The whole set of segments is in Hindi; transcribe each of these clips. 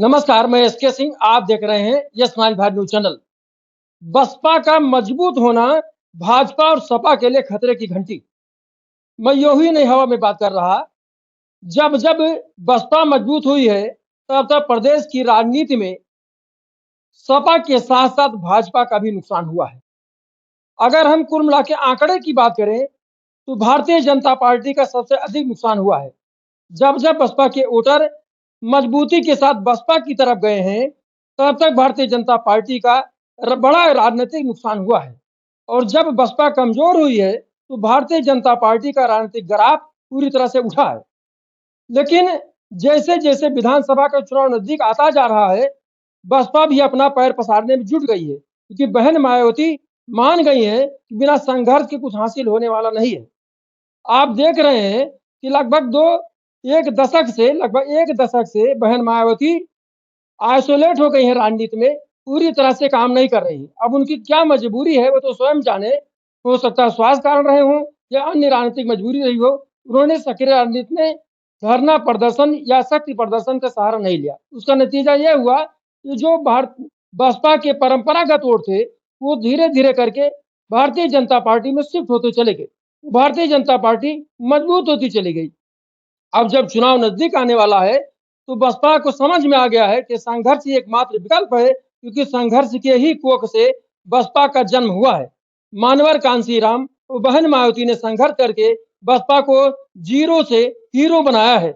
नमस्कार, मैं एसके सिंह। आप देख रहे हैं yes smile Bharat news channel. Baspa का मजबूत होना भाजपा और सपा के लिए खतरे की घंटी। मैं यूं ही नहीं हवा में बात कर रहा। जब जब बसपा मजबूत हुई है, तब तब प्रदेश की राजनीति में सपा के साथ साथ भाजपा का भी नुकसान हुआ है। अगर हम कुल मिला के आंकड़े की बात करें तो भारतीय जनता पार्टी का सबसे अधिक नुकसान हुआ है। जब जब बसपा के वोटर मजबूती के साथ बसपा की तरफ गए हैं, तब तक भारतीय जनता पार्टी का बड़ा राजनीतिक नुकसान हुआ है। और जब बसपा कमजोर हुई है, तो भारतीय जनता पार्टी का राजनीतिक ग्राफ पूरी तरह से उठा है। लेकिन जैसे जैसे विधानसभा का चुनाव नजदीक आता जा रहा है, बसपा भी अपना पैर पसारने में जुट गई है, क्योंकि बहन मायावती मान गई है कि बिना संघर्ष के कुछ हासिल होने वाला नहीं है। आप देख रहे हैं कि लगभग एक दशक से बहन मायावती आइसोलेट हो गई है राजनीति में, पूरी तरह से काम नहीं कर रही। अब उनकी क्या मजबूरी है वो तो स्वयं जाने। हो सकता है स्वास्थ्य कारण रहे हों या अन्य राजनीतिक मजबूरी रही हो। उन्होंने सक्रिय राजनीति में धरना प्रदर्शन या शक्ति प्रदर्शन का सहारा नहीं लिया। उसका नतीजा यह हुआ कि जो बसपा के परंपरागत वोट थे, वो धीरे धीरे करके भारतीय जनता पार्टी में शिफ्ट होते चले गए। भारतीय जनता पार्टी मजबूत होती चली गई। अब जब चुनाव नजदीक आने वाला है, तो बसपा को समझ में आ गया है कि संघर्ष ही एकमात्र विकल्प है, क्योंकि संघर्ष के ही कोख से बसपा का जन्म हुआ है। मानवर कांशीराम और बहन मायावती ने संघर्ष करके बसपा को जीरो से हीरो बनाया है,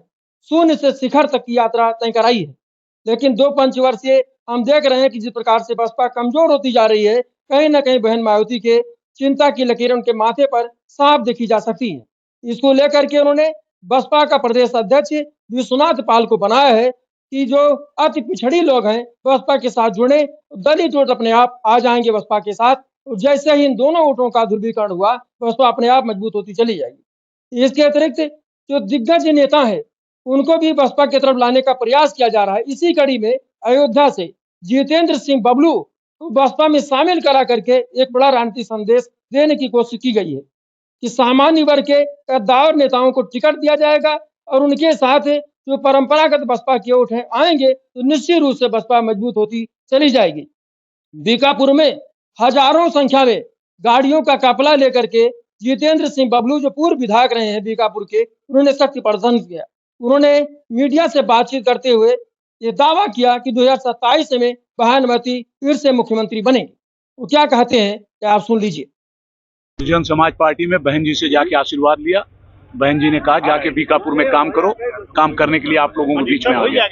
शून्य से शिखर तक की यात्रा तय कराई है। लेकिन 2 पंचवर्षीय हम देख रहे हैं कि जिस प्रकार से बसपा कमजोर होती जा रही है, कहीं ना कहीं बहन मायावती के चिंता की लकीरें उनके माथे पर साफ देखी जा सकती है। इसको लेकर के उन्होंने बसपा का प्रदेश अध्यक्ष विश्वनाथ पाल को बनाया है कि जो अति पिछड़ी लोग हैं बसपा के साथ जुड़े, दलित वोट अपने आप आ जाएंगे बसपा के साथ। जैसे ही इन दोनों वोटों का ध्रुवीकरण हुआ, बसपा अपने आप मजबूत होती चली जाएगी। इसके अतिरिक्त जो दिग्गज नेता है, उनको भी बसपा की तरफ लाने का प्रयास किया जा रहा है। इसी कड़ी में अयोध्या से जितेंद्र सिंह बबलू को बसपा में शामिल करा करके एक बड़ा राजनीतिक संदेश देने की कोशिश की गई है कि सामान्य वर्ग के कद्दावर नेताओं को टिकट दिया जाएगा और उनके साथ जो परंपरागत बसपा के वोट हैं आएंगे, तो निश्चित रूप से बसपा मजबूत होती चली जाएगी। बीकापुर में हजारों संख्या में गाड़ियों का काफिला लेकर के जितेंद्र सिंह बबलू, जो पूर्व विधायक रहे हैं बीकापुर के, उन्होंने शक्ति प्रदर्शन किया। उन्होंने मीडिया से बातचीत करते हुए ये दावा किया कि 2027 में बहन मायावती फिर से मुख्यमंत्री बनेंगे। वो क्या कहते हैं कि आप सुन लीजिए। बहुजन समाज पार्टी में बहन जी से जाके आशीर्वाद लिया। बहन जी ने कहा जाके बीकापुर में काम करो, काम करने के लिए आप लोगों के बीच में आ गया।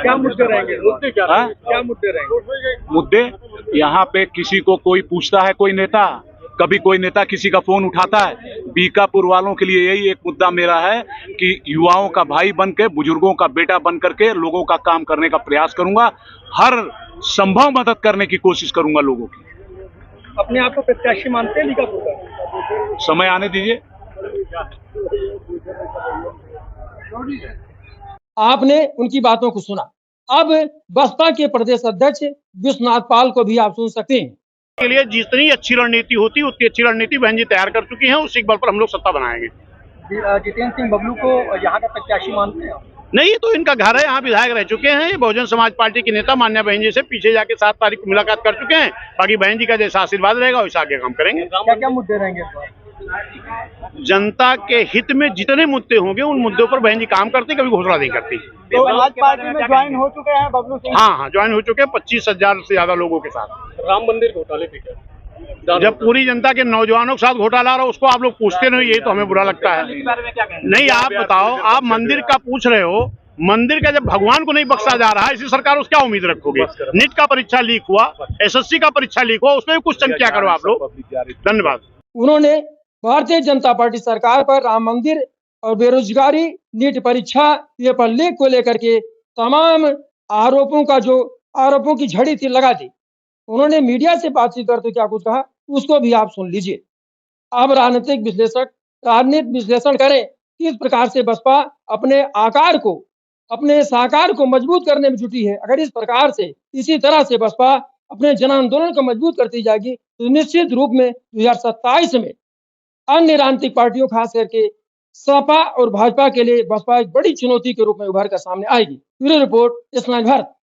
क्या मुद्दे रहेंगे? क्या मुद्दे रहेंगे? मुद्दे यहाँ पे किसी को कोई पूछता है, कोई नेता, कभी कोई नेता किसी का फोन उठाता है? बीकापुर वालों के लिए यही एक मुद्दा मेरा है कि युवाओं का भाई बन के, बुजुर्गों का बेटा बन करके लोगों का काम करने का प्रयास करूंगा। हर संभव मदद करने की कोशिश करूंगा लोगों की। अपने आप को प्रत्याशी मानते हैं बीकापुर का? समय आने दीजिए। आपने उनकी बातों को सुना। अब बसपा के प्रदेश अध्यक्ष विश्वनाथ पाल को भी आप सुन सकते हैं। के लिए जितनी अच्छी रणनीति होती है उतनी अच्छी रणनीति बहन जी तैयार कर चुकी हैं। उसी बल पर हम लोग सत्ता बनाएंगे। जितेंद्र सिंह बबलू को यहाँ का प्रत्याशी मानते हैं? नहीं, तो इनका घर है, यहाँ विधायक रह चुके हैं। ये बहुजन समाज पार्टी के नेता मान्या बहन जी से पीछे जाके 7 तारीख को मुलाकात कर चुके हैं। बाकी बहन जी का जैसा आशीर्वाद रहेगा वैसा आगे काम करेंगे। क्या क्या मुद्दे रहेंगे? जनता के हित में जितने मुद्दे होंगे उन मुद्दों पर बहन जी काम करती, कभी घोषणा नहीं करती। तो समाज पार्टी में ज्वाइन हो चुके हैं बबलू सिंह? हाँ, ज्वाइन हो चुके हैं 25,000 से ज्यादा लोगों के साथ। राम मंदिर घोटाले पे जब पूरी जनता के नौजवानों के साथ घोटाला रहा, उसको आप लोग पूछते नहीं, ये तो हमें बुरा लगता है। नहीं, आप बताओ, आप मंदिर का पूछ रहे हो। मंदिर का जब भगवान को नहीं बख्शा जा रहा है, इसी सरकार उस क्या उम्मीद रखोगे? नीट का परीक्षा लीक हुआ, एसएससी का परीक्षा लीक हुआ, उसमें भी क्वेश्चन क्या करो आप लोग। धन्यवाद। उन्होंने भारतीय जनता पार्टी सरकार पर राम मंदिर और बेरोजगारी, नीट परीक्षा, पेपर लीक को लेकर के तमाम आरोपों की झड़ी थी लगा दी। उन्होंने मीडिया से बातचीत करते क्या कुछ कहा, उसको भी आप सुन लीजिए। अब राजनीतिक विश्लेषण करें किस प्रकार से बसपा अपने साकार को मजबूत करने में जुटी है। अगर इस प्रकार से, इसी तरह से बसपा अपने जन आंदोलन को मजबूत करती जाएगी, तो निश्चित रूप में 2027 में अन्य राजनीतिक पार्टियों खास करके सपा और भाजपा के लिए बसपा एक बड़ी चुनौती के रूप में उभर कर सामने आएगी। Bureau report, smile Bharat.